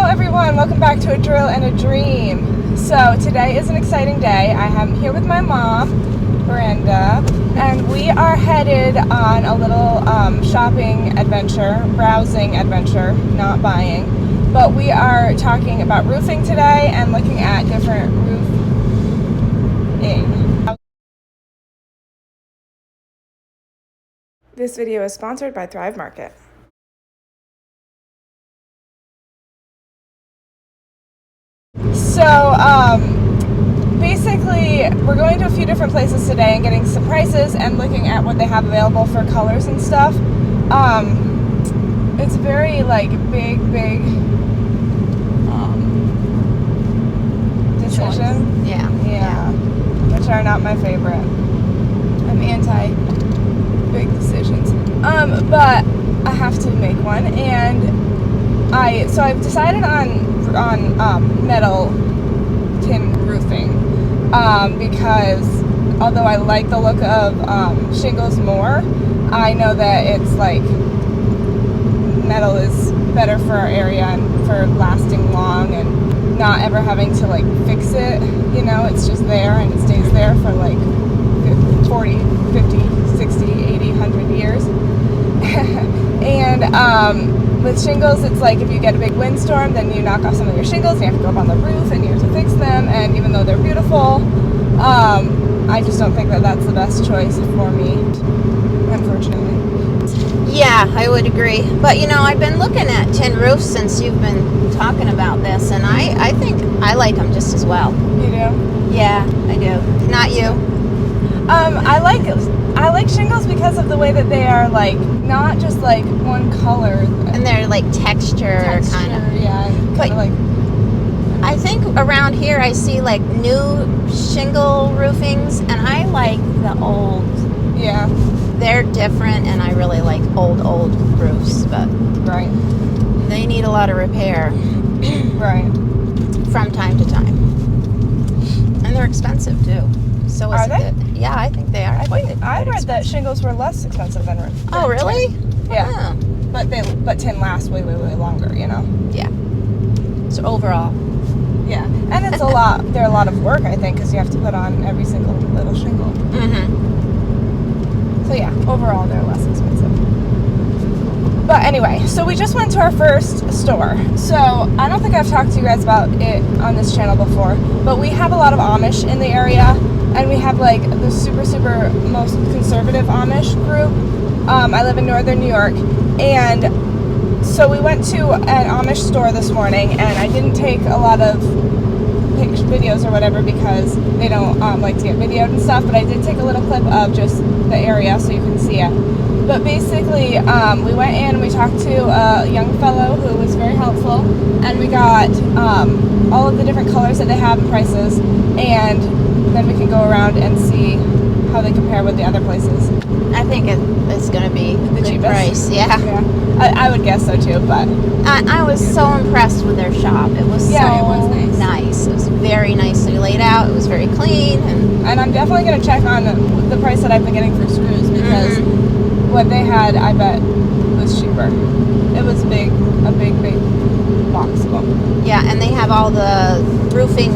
everyone, welcome back to A Drill and a Dream. So today is an exciting day. I am here with my mom, Brenda, and we are headed on a little shopping adventure, browsing adventure, not buying. But we are talking about roofing today and looking at different roofing. This video is sponsored by Thrive Market. So, basically, we're going to a few different places today and getting some prices and looking at what they have available for colors and stuff. It's very, big decision. Yeah. Which are not my favorite. I'm anti big decisions. But I have to make one, and I've decided on metal tin roofing, because although I like the look of shingles more, I know that it's metal is better for our area and for lasting long and not ever having to fix it. It's just there and it stays there for 40, 50, 60, 80, 100 years. And with shingles, it's if you get a big windstorm, then you knock off some of your shingles and you have to go up on the roof and you have to fix them. And even though they're beautiful, I just don't think that that's the best choice for me, unfortunately. Yeah, I would agree. But I've been looking at tin roofs since you've been talking about this, and I think I like them just as well. You do? Yeah, I do. Not you? I like shingles because of the way that they are not just one color. And they're texture kind of. Yeah. But I think around here I see new shingle roofings, and I like the old. Yeah. They're different, and I really like old roofs, but right. They need a lot of repair. Right. From time to time. And they're expensive too. So are they? Yeah, I think they are. I read that shingles were less expensive than roofs. Oh, really? Yeah. But tin lasts way longer, Yeah. So overall. Yeah. And it's a lot. They're a lot of work, I think, because you have to put on every single little shingle. Mm-hmm. So yeah, overall they're less expensive. But anyway, so we just went to our first store. So I don't think I've talked to you guys about it on this channel before, but we have a lot of Amish in the area, and we have the super most conservative Amish group. I live in northern New York, and so we went to an Amish store this morning, and I didn't take a lot of videos or whatever because they don't like to get videoed and stuff, but I did take a little clip of just the area so you can see it. But basically, we went in and we talked to a young fellow who was very helpful, and we got all of the different colors that they have and prices, and then we can go around and see how they compare with the other places. I think it's going to be the good cheapest price. Yeah. I would guess so too, but I was so impressed with their shop. It was it was nice. It was very nicely laid out. It was very clean, and I'm definitely going to check on the price that I've been getting for screws, because what they had, I bet, was cheaper. It was a big box of them. Yeah, and they have all the roofing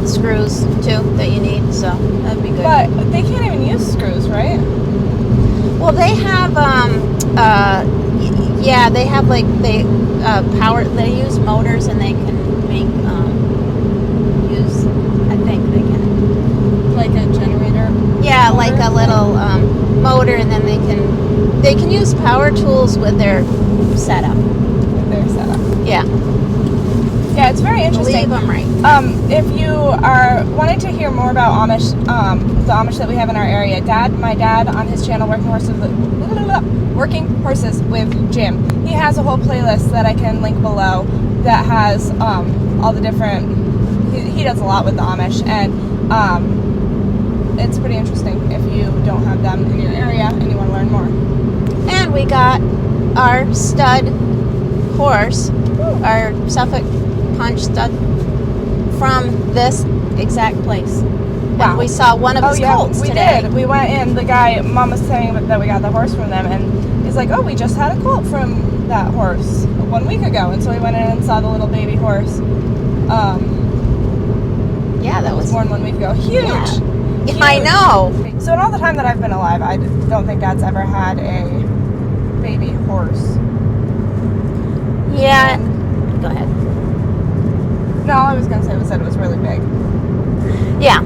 screws too that you need, so that'd be good. But they can't even use screws, right? Well, they have they have power. They use motors, and they can make use. I think they can Like a generator. Yeah, motor? like a little motor, and then they can use power tools with their setup. Yeah. Yeah, it's very interesting. Believe I'm right. If you are wanting to hear more about Amish, the Amish that we have in our area, my dad on his channel, Working Horses with Jim, he has a whole playlist that I can link below that has all the different. He does a lot with the Amish, and it's pretty interesting if you don't have them in your area and you want to learn more. And we got our stud horse, our Suffolk Punch stud, from this exact place. Wow. And we saw one of his colts today. We did. We went in. The guy, Mom was saying that we got the horse from them, and he's like, "Oh, we just had a colt from that horse 1 week ago, and so we went in and saw the little baby horse. Yeah, that was born 1 week ago. Huge. Yeah. Huge. I know. So in all the time that I've been alive, I don't think Dad's ever had a baby horse. Yeah. Go ahead. No, all I was gonna say was that it was really big. Yeah.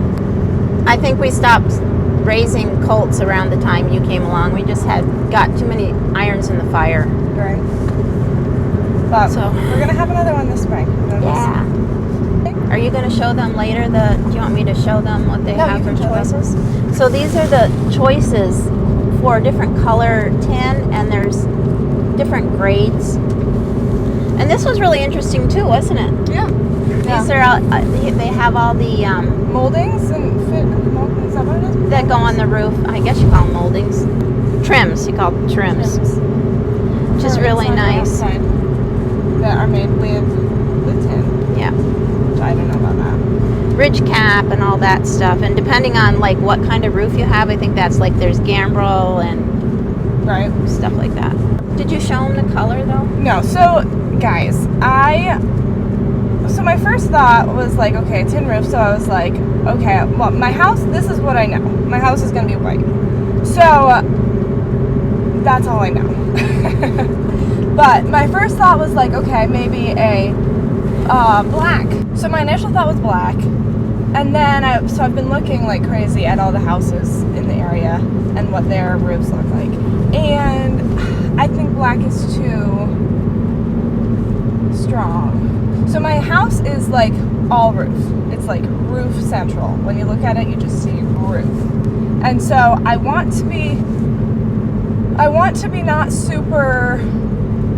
I think we stopped raising colts around the time you came along. We just got too many irons in the fire. Right. But So we're gonna have another one this spring. yeah. Are you going to show them later? Do you want me to show them what they have for choices? So these are the choices for different color tin, and there's different grades. And this was really interesting too, wasn't it? Yeah. These are all, they have all the moldings and is that what it is? that go on the roof. I guess you call them moldings. Trims. You call them trims. Which is really nice. That are made with tin. Yeah. I don't know about that. Ridge cap and all that stuff, and depending on like what kind of roof you have, I think that's like there's gambrel and right stuff like that. Did you show them the color though? No. So guys, so my first thought was like, okay, tin roof. So I was like, okay, well, my house. This is what I know. My house is gonna be white. So that's all I know. But my first thought was like, okay, maybe a black. So my initial thought was black, and then I've been looking like crazy at all the houses in the area and what their roofs look like, and I think black is too strong. So my house is like all roof. It's like roof central. When you look at it, you just see roof, and so I want to be not super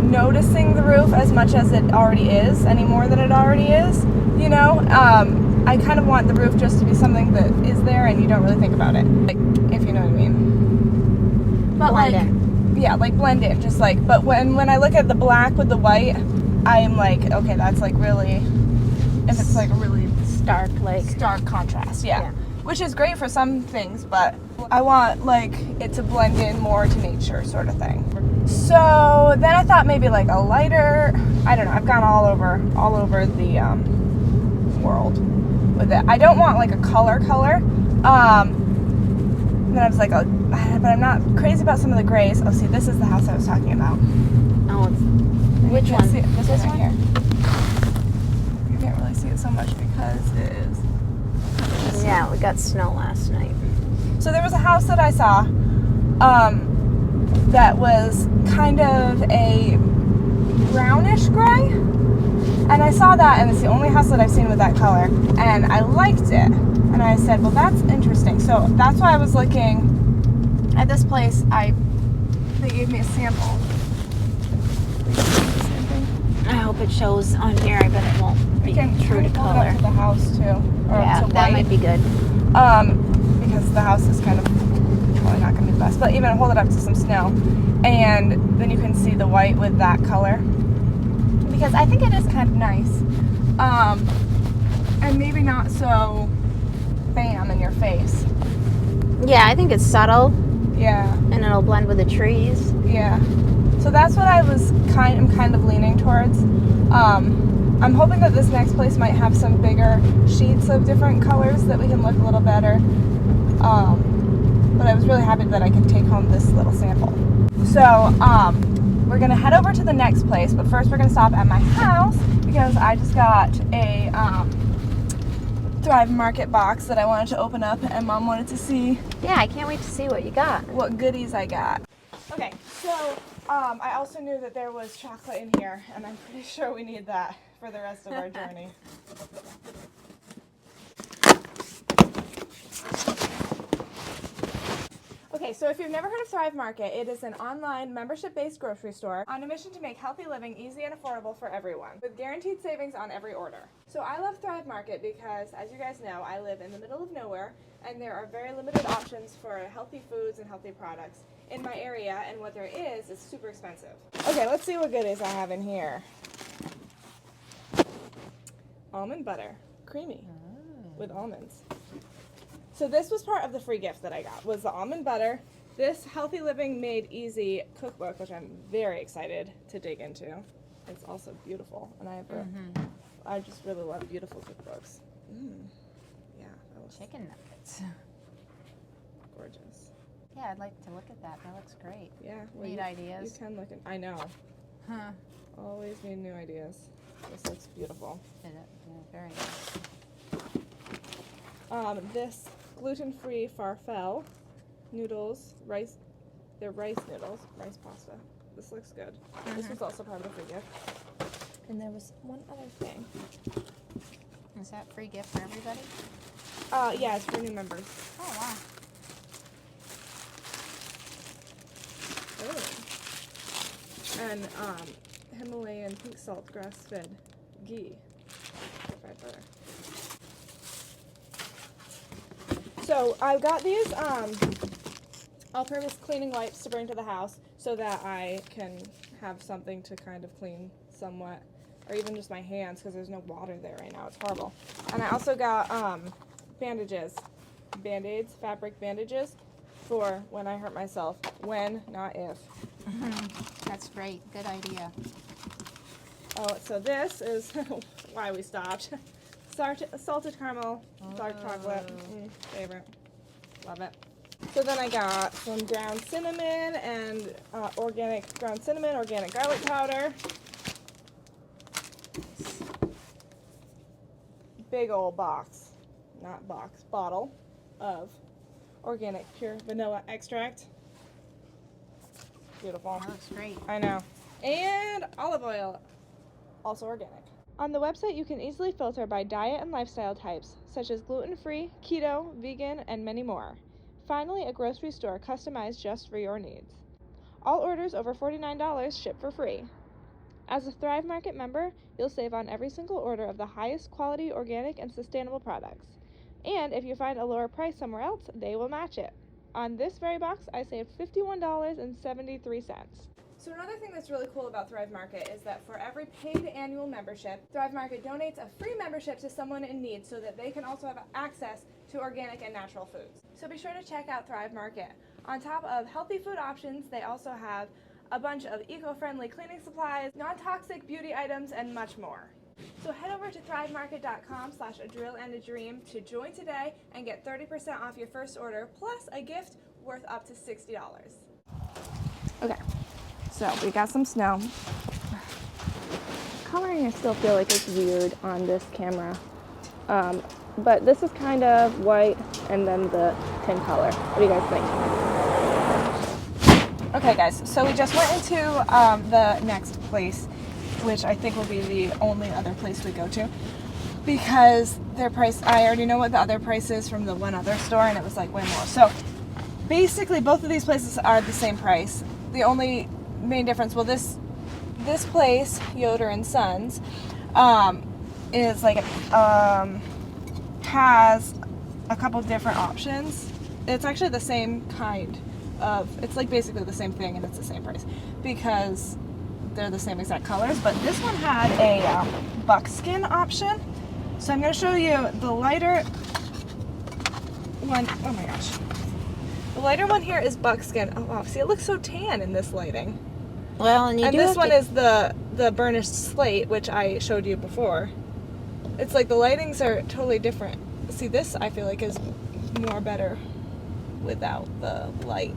noticing the roof as much as it already is, any more than it already is, you know. I kind of want the roof just to be something that is there and you don't really think about it, like, if you know what I mean. But blend like in. Yeah, like blend in, just like, but when I look at the black with the white, I'm like, okay, that's like really, if it's like a really stark contrast, yeah. Which is great for some things, but I want like it to blend in more to nature, sort of thing. So then I thought maybe like a lighter, I don't know, I've gone all over the world with it. I don't want like a color. Then I was like, oh, but I'm not crazy about some of the grays. Oh, see, this is the house I was talking about. Oh, which one? See it, this one right here. You can't really see it so much because it is. Yeah, we got snow last night. So there was a house that I saw that was kind of a brownish gray, and I saw that, and it's the only house that I've seen with that color, and I liked it, and I said, well, that's interesting. So that's why I was looking at this place. They gave me a sample. I hope it shows on here. I bet it won't be true to color. Up to the house too, or yeah, to that white. might be good. Because the house is kind of probably not going to be the best. But even hold it up to some snow, and then you can see the white with that color. Because I think it is kind of nice, and maybe not so bam in your face. Yeah, I think it's subtle. Yeah. And it'll blend with the trees. Yeah. So that's what I'm kind of leaning towards. I'm hoping that this next place might have some bigger sheets of different colors that we can look a little better. But I was really happy that I could take home this little sample. So we're gonna head over to the next place, but first we're gonna stop at my house because I just got a Thrive Market box that I wanted to open up, and Mom wanted to see. Yeah, I can't wait to see what you got. What goodies I got. Okay, so I also knew that there was chocolate in here, and I'm pretty sure we need that for the rest of our journey. Okay, so if you've never heard of Thrive Market, it is an online membership-based grocery store on a mission to make healthy living easy and affordable for everyone, with guaranteed savings on every order. So I love Thrive Market because, as you guys know, I live in the middle of nowhere, and there are very limited options for healthy foods and healthy products in my area, and what there is super expensive. Okay, let's see what goodies I have in here. Almond butter, creamy, with almonds. So this was part of the free gift that I got, was the almond butter, this Healthy Living Made Easy cookbook, which I'm very excited to dig into. it's also beautiful. And I just really love beautiful cookbooks. Yeah, that was chicken nuggets. Gorgeous. Yeah, I'd like to look at that. That looks great. Yeah. Well, Neat ideas. You can look at, I know. Huh. Always need new ideas. This looks beautiful. Yeah, very nice. This gluten-free farfalle noodles, rice. They're rice noodles, rice pasta. This looks good. This was also part of the free gift. And there was one other thing. Is that free gift for everybody? Yeah, it's for new members. Oh, wow. Oh. And Himalayan pink salt grass-fed ghee. Fried butter. So I got these all-purpose cleaning wipes to bring to the house so that I can have something to kind of clean somewhat, or even just my hands because there's no water there right now. It's horrible. And I also got bandages, Band-Aids, fabric bandages for when I hurt myself. When, not if. That's great. Good idea. Oh, so this is why we stopped. Salted caramel, dark chocolate, favorite. Love it. So then I got some ground cinnamon and organic ground cinnamon, organic garlic powder. Big old bottle of organic pure vanilla extract. Beautiful. That looks great. I know. And olive oil, also organic. On the website, you can easily filter by diet and lifestyle types, such as gluten-free, keto, vegan, and many more. Finally, a grocery store customized just for your needs. All orders over $49 ship for free. As a Thrive Market member, you'll save on every single order of the highest quality organic and sustainable products. And if you find a lower price somewhere else, they will match it. On this very box, I saved $51.73. So another thing that's really cool about Thrive Market is that for every paid annual membership, Thrive Market donates a free membership to someone in need so that they can also have access to organic and natural foods. So be sure to check out Thrive Market. On top of healthy food options, they also have a bunch of eco-friendly cleaning supplies, non-toxic beauty items, and much more. So head over to thrivemarket.com/adrillandadream to join today and get 30% off your first order, plus a gift worth up to $60. Okay. So we got some snow. Coloring I still feel like it's weird on this camera. But this is kind of white and then the tin color. What do you guys think? Okay guys, so we just went into the next place, which I think will be the only other place we go to, because their price, I already know what the other price is from the one other store, and it was like way more. So basically both of these places are the same price. The only main difference, well, this place, Yoder Sons, is like has a couple different options. It's actually the same kind of, it's like basically the same thing, and it's the same price because they're the same exact colors. But this one had a buckskin option, so I'm going to show you the lighter one. Oh my gosh, the lighter one here is buckskin. Oh wow, see, it looks so tan in this lighting. Well, and this one is the burnished slate, which I showed you before. It's like the lightings are totally different. See, this I feel like is more better without the light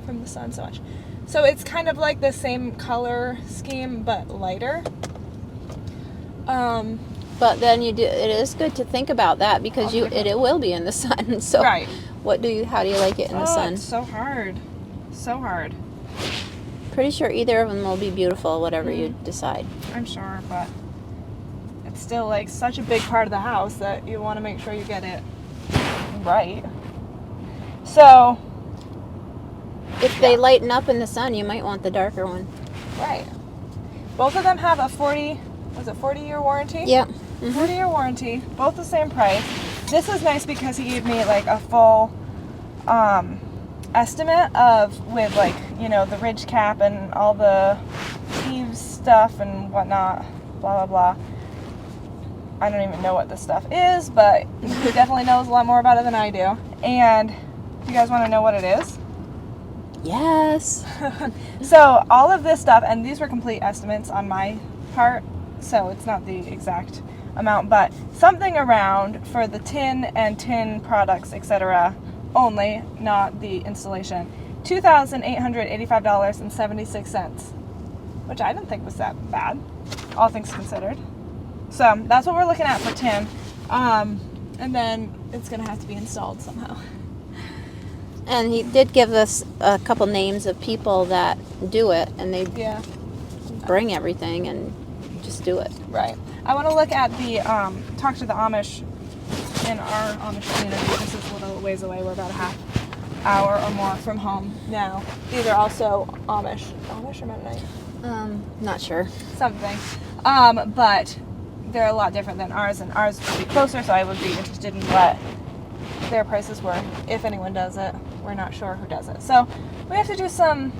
from the sun so much. So it's kind of like the same color scheme but lighter. But then it is good to think about that because it will be in the sun. So right. How do you like it in the sun? It's so hard. So hard. Pretty sure either of them will be beautiful, whatever you decide. I'm sure, but it's still like such a big part of the house that you want to make sure you get it right. So if they lighten up in the sun, you might want the darker one. Right. Both of them have a 40-year warranty? Yep. 40-year warranty, both the same price. This is nice because he gave me like a full estimate with like, the ridge cap and all the eaves stuff and whatnot, blah, blah, blah. I don't even know what this stuff is, but he definitely knows a lot more about it than I do. And you guys want to know what it is? Yes. So all of this stuff, and these were complete estimates on my part, so it's not the exact amount, but something around for the tin and tin products, etc. only, not the installation. $2,885.76, which I didn't think was that bad, all things considered. So that's what we're looking at for tin, and then it's gonna have to be installed somehow. And he did give us a couple names of people that do it, and they bring everything and just do it. Right. I want to look at the talk to the Amish in our Amish community. This is a little ways away. We're about a half hour or more from home now. These are also Amish or Mennonite? Not sure. Something. But they're a lot different than ours, and ours would be closer, so I would be interested in what their prices were, if anyone does it. We're not sure who does it. So we have to do some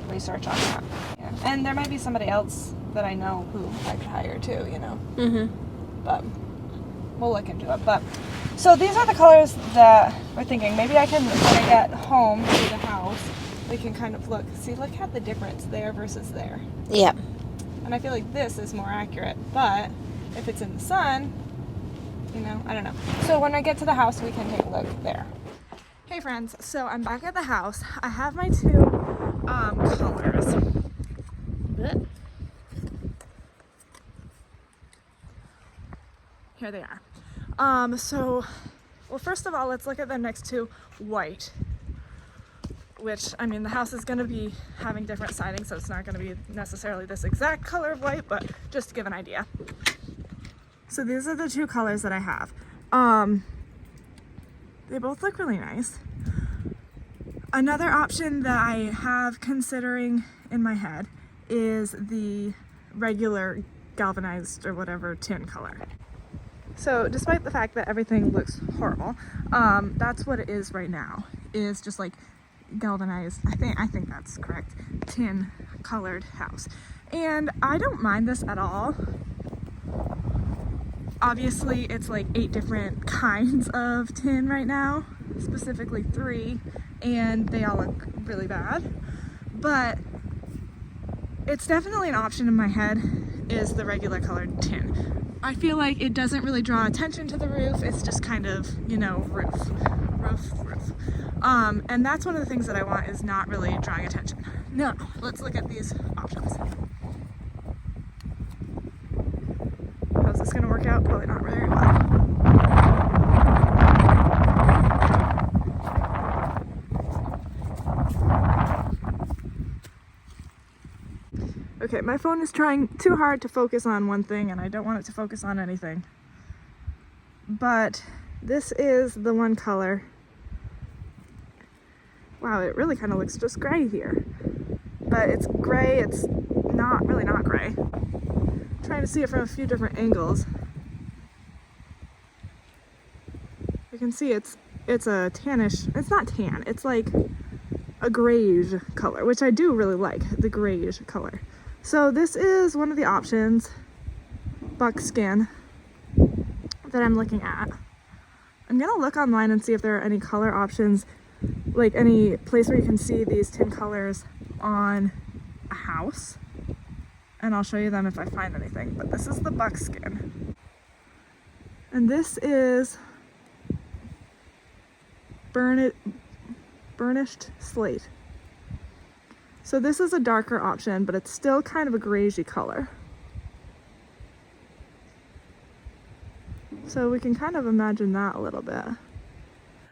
research on that. Yeah. And there might be somebody else that I know who I could hire too, you know. Mm-hmm. But we'll look into it. But so these are the colors that we're thinking. Maybe I can, when I get home to the house, we can kind of look at the difference there versus there. Yeah. And I feel like this is more accurate, but if it's in the sun, you know, I don't know. So when I get to the house, we can take a look there. Hey friends, so I'm back at the house. I have my two colors. Here they are. Well, first of all, let's look at them next to white, which, I mean, the house is going to be having different siding, so it's not going to be necessarily this exact color of white, but just to give an idea. So these are the two colors that I have. They both look really nice. Another option that I have considering in my head is the regular galvanized or whatever tin color. So despite the fact that everything looks horrible, that's what it is right now, is just like galvanized, I think that's correct, tin colored house. And I don't mind this at all. Obviously it's like 8 different kinds of tin right now, specifically 3, and they all look really bad. But it's definitely an option in my head, is the regular colored tin. I feel like it doesn't really draw attention to the roof. It's just kind of, you know, roof. And that's one of the things that I want, is not really drawing attention. Now, let's look at these options. How's this gonna work out? Probably not very well. Okay, my phone is trying too hard to focus on one thing, and I don't want it to focus on anything. But this is the one color. Wow, it really kind of looks just gray here. But it's gray, it's not gray. I'm trying to see it from a few different angles. You can see it's a tannish, it's not tan, it's like a grayish color, which I do really like, the grayish color. So this is one of the options, buckskin, that I'm looking at. I'm gonna look online and see if there are any color options, like any place where you can see these tin colors on a house, and I'll show you them if I find anything. But this is the buckskin, and this is burnished slate. So this is a darker option, but it's still kind of a grayy color. So we can kind of imagine that a little bit.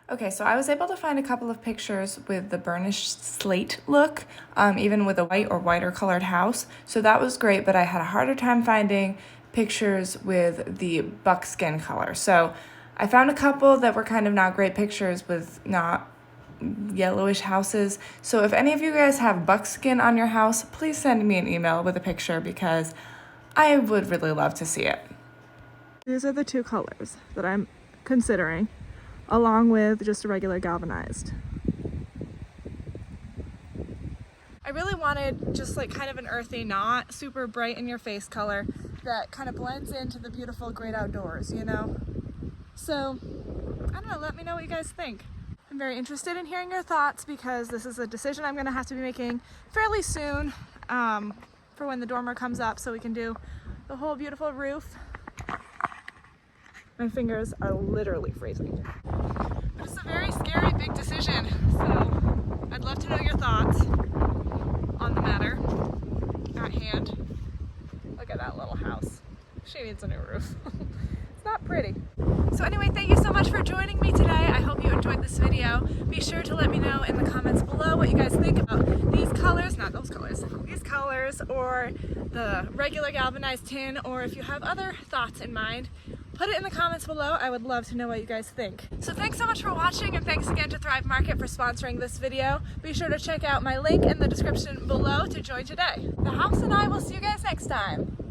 Okay, so I was able to find a couple of pictures with the burnished slate look, even with a white or whiter colored house. So that was great, but I had a harder time finding pictures with the buckskin color. So I found a couple that were kind of not great pictures with not yellowish houses. So if any of you guys have buckskin on your house, please send me an email with a picture, because I would really love to see it. These are the two colors that I'm considering, along with just a regular galvanized. I really wanted just like kind of an earthy, not super bright in your face color that kind of blends into the beautiful great outdoors, you know? So, I don't know, let me know what you guys think. I'm very interested in hearing your thoughts, because this is a decision I'm gonna have to be making fairly soon. for when the dormer comes up so we can do the whole beautiful roof. My fingers are literally freezing. But it's a very scary big decision, so I'd love to know your thoughts on the matter at hand. Look at that little house. She needs a new roof. It's not pretty. So anyway, thank you so much for joining me today. I hope you enjoyed this video. Be sure to let me know in the comments below what you guys think about these colors, not those colors, these colors, or the regular galvanized tin, or if you have other thoughts in mind, put it in the comments below. I would love to know what you guys think. So thanks so much for watching, and thanks again to Thrive Market for sponsoring this video. Be sure to check out my link in the description below to join today. The house and I will see you guys next time.